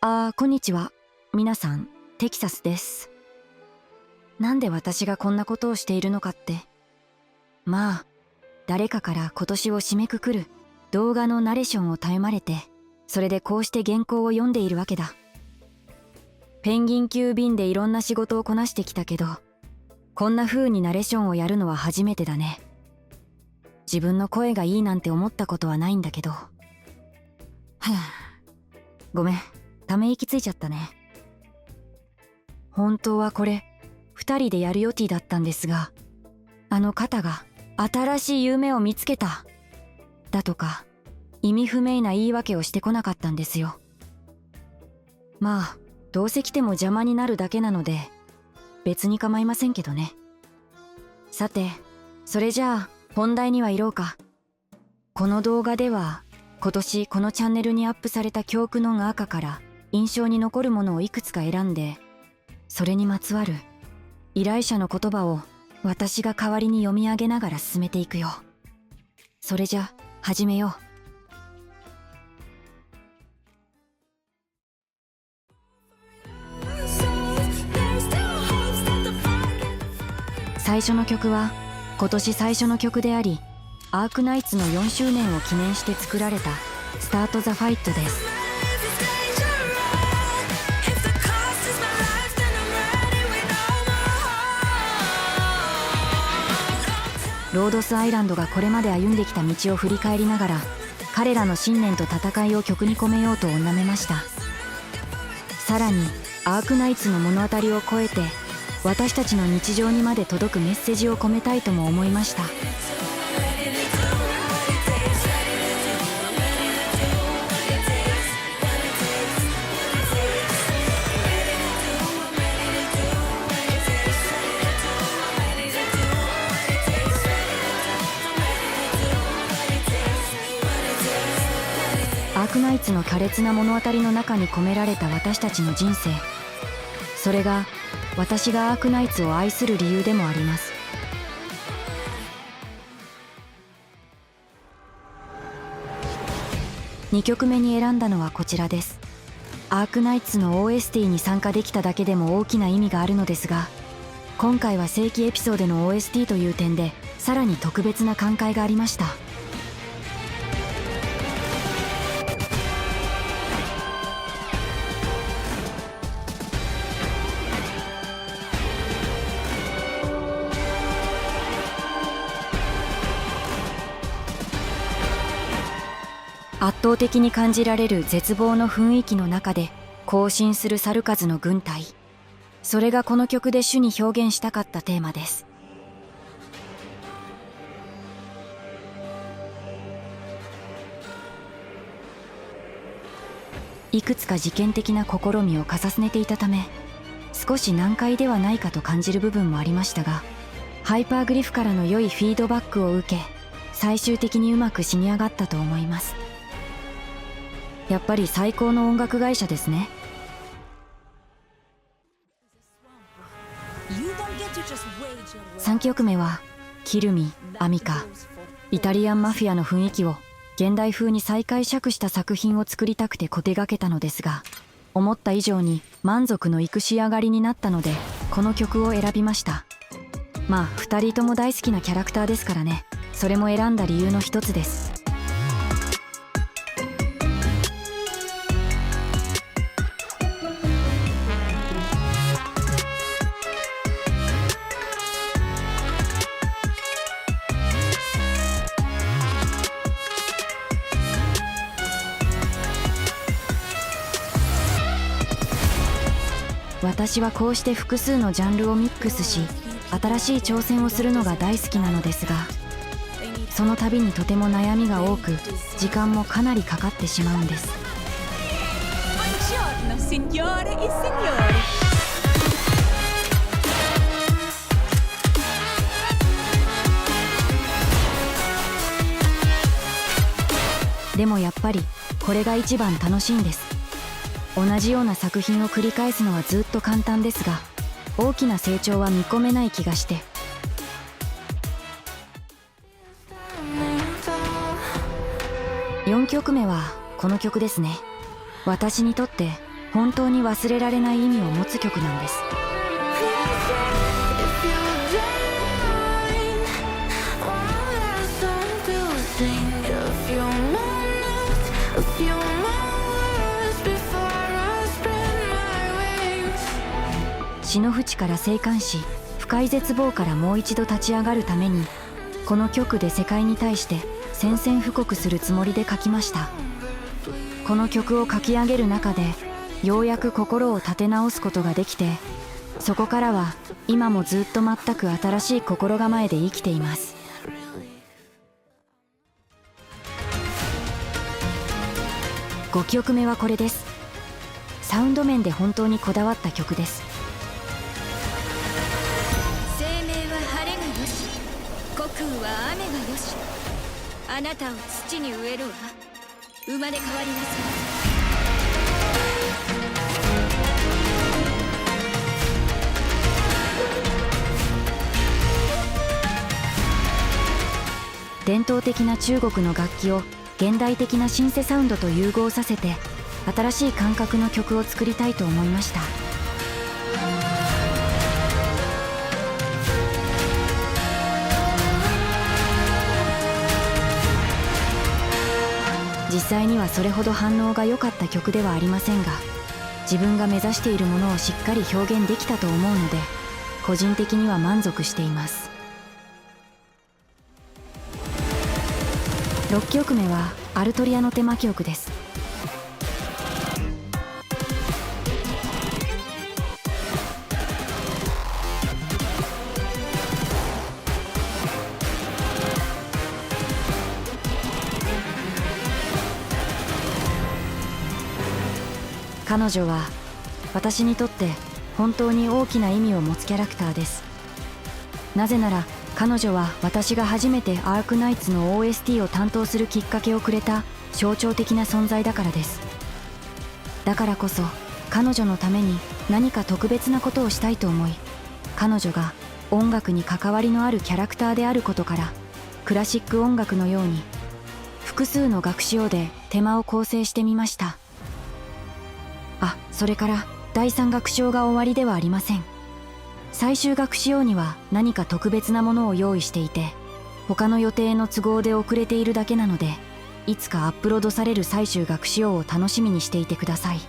こんにちは。皆さん、テキサスです。なんで私がこんなことをしているのかって。まあ、誰かから今年を締めくくる動画のナレーションを頼まれて、それでこうして原稿を読んでいるわけだ。ペンギン級便でいろんな仕事をこなしてきたけど、こんな風にナレーションをやるのは初めてだね。自分の声がいいなんて思ったことはないんだけど。ごめん、ため息ついちゃったね。本当はこれ2人でやる予定だったんですが、あの方が新しい夢を見つけただとか意味不明な言い訳をしてこなかったんですよ。まあどうせ来ても邪魔になるだけなので別に構いませんけどね。さて、それじゃあ本題に入ろうか。この動画では今年このチャンネルにアップされた教訓の中から印象に残るものをいくつか選んで、それにまつわる依頼者の言葉を私が代わりに読み上げながら進めていくよ。それじゃ始めよう。最初の曲は今年最初の曲であり、アークナイツの4周年を記念して作られたスタート・ザ・ファイトです。ロードスアイランドがこれまで歩んできた道を振り返りながら、彼らの信念と戦いを曲に込めようとおなめました。さらにアークナイツの物語を超えて私たちの日常にまで届くメッセージを込めたいとも思いました。アークナイツの苛烈な物語の中に込められた私たちの人生、それが私がアークナイツを愛する理由でもあります。2曲目に選んだのはこちらです。アークナイツの OST に参加できただけでも大きな意味があるのですが、今回は正規エピソードの OST という点でさらに特別な感慨がありました。圧倒的に感じられる絶望の雰囲気の中で行進する猿数の軍隊、それがこの曲で主に表現したかったテーマです。いくつか事件的な試みを重ねていたため、少し難解ではないかと感じる部分もありましたが、ハイパーグリフからの良いフィードバックを受け、最終的にうまく仕上がったと思います。やっぱり最高の音楽会社ですね。3曲目はキルミ・アミカ、イタリアンマフィアの雰囲気を現代風に再解釈した作品を作りたくて小手がけたのですが、思った以上に満足のいく仕上がりになったのでこの曲を選びました。まあ2人とも大好きなキャラクターですからね。それも選んだ理由の一つです。私はこうして複数のジャンルをミックスし、新しい挑戦をするのが大好きなのですが、その度にとても悩みが多く、時間もかなりかかってしまうんです。でもやっぱりこれが一番楽しいんです。同じような作品を繰り返すのはずっと簡単ですが、大きな成長は見込めない気がして。4曲目はこの曲ですね。私にとって本当に忘れられない意味を持つ曲なんです。死の淵から生還し、深い絶望からもう一度立ち上がるために、この曲で世界に対して宣戦布告するつもりで書きました。この曲を書き上げる中で、ようやく心を立て直すことができて、そこからは今もずっと全く新しい心構えで生きています。5曲目はこれです。サウンド面で本当にこだわった曲です。生命は晴れがよし、虚空は雨がよし、あなたを土に植えるわ。生まれ変わりなさい。伝統的な中国の楽器を現代的なシンセサウンドと融合させて、新しい感覚の曲を作りたいと思いました。実際にはそれほど反応が良かった曲ではありませんが、自分が目指しているものをしっかり表現できたと思うので、個人的には満足しています。6曲目はアルトリアのテーマ曲です。彼女は私にとって本当に大きな意味を持つキャラクターです。なぜなら彼女は私が初めてアークナイツの OST を担当するきっかけをくれた象徴的な存在だからです。だからこそ彼女のために何か特別なことをしたいと思い、彼女が音楽に関わりのあるキャラクターであることから、クラシック音楽のように複数の楽章でテーマを構成してみました。それから第3楽章が終わりではありません。最終楽章には何か特別なものを用意していて、他の予定の都合で遅れているだけなので、いつかアップロードされる最終楽章を楽しみにしていてください。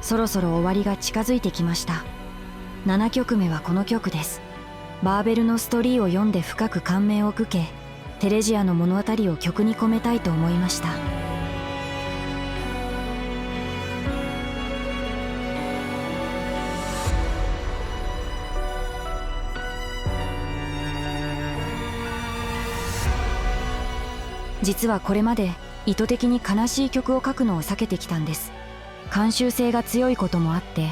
そろそろ終わりが近づいてきました。7曲目はこの曲です。バーベルのストーリーを読んで深く感銘を受け、テレジアの物語を曲に込めたいと思いました。実はこれまで意図的に悲しい曲を書くのを避けてきたんです。慣習性が強いこともあって、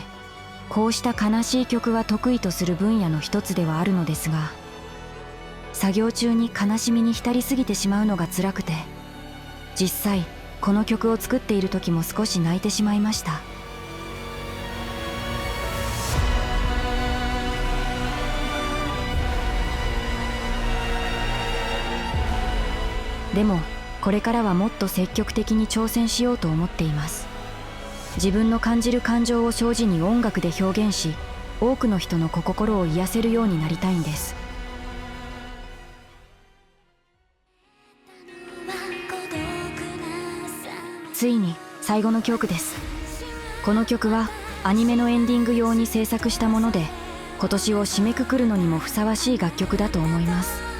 こうした悲しい曲は得意とする分野の一つではあるのですが、作業中に悲しみに浸りすぎてしまうのが辛くて、実際この曲を作っている時も少し泣いてしまいました。でもこれからはもっと積極的に挑戦しようと思っています。自分の感じる感情を生じに音楽で表現し、多くの人の心を癒せるようになりたいんです。ついに最後の曲です。この曲はアニメのエンディング用に制作したもので、今年を締めくくるのにもふさわしい楽曲だと思います。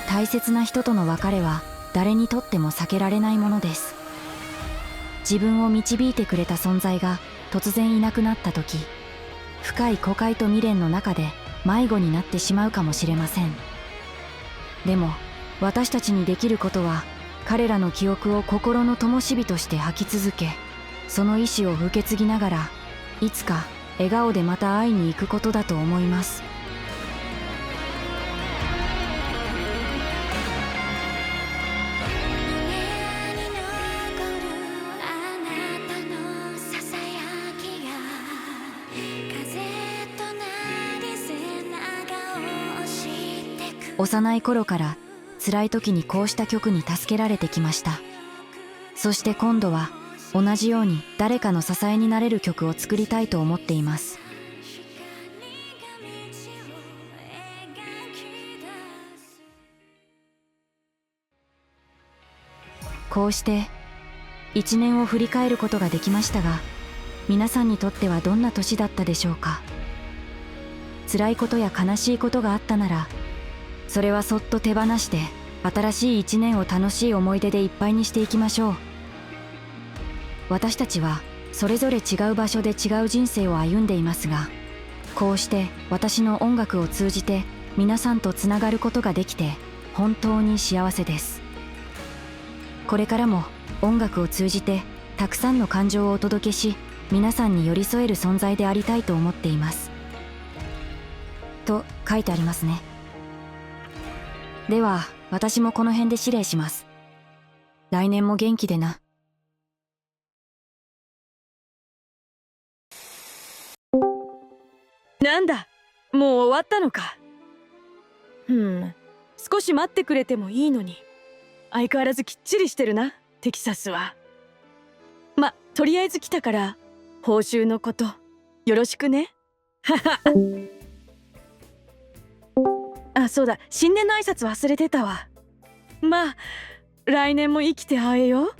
大切な人との別れは誰にとっても避けられないものです。自分を導いてくれた存在が突然いなくなった時、深い後悔と未練の中で迷子になってしまうかもしれません。でも私たちにできることは、彼らの記憶を心の灯火として吐き続け、その意志を受け継ぎながらいつか笑顔でまた会いに行くことだと思います。幼い頃から辛い時にこうした曲に助けられてきました。そして今度は同じように誰かの支えになれる曲を作りたいと思っています。こうして一年を振り返ることができましたが、皆さんにとってはどんな年だったでしょうか。辛いことや悲しいことがあったなら、それはそっと手放して新しい一年を楽しい思い出でいっぱいにしていきましょう。私たちはそれぞれ違う場所で違う人生を歩んでいますが、こうして私の音楽を通じて皆さんとつながることができて本当に幸せです。これからも音楽を通じてたくさんの感情をお届けし、皆さんに寄り添える存在でありたいと思っています。と書いてありますね。では私もこの辺で失礼します。来年も元気でな。なんだ、もう終わったのか。少し待ってくれてもいいのに。相変わらずきっちりしてるな、テキサスは。とりあえず来たから報酬のことよろしくね。あ、そうだ、新年の挨拶忘れてたわ。来年も生きて会えよう。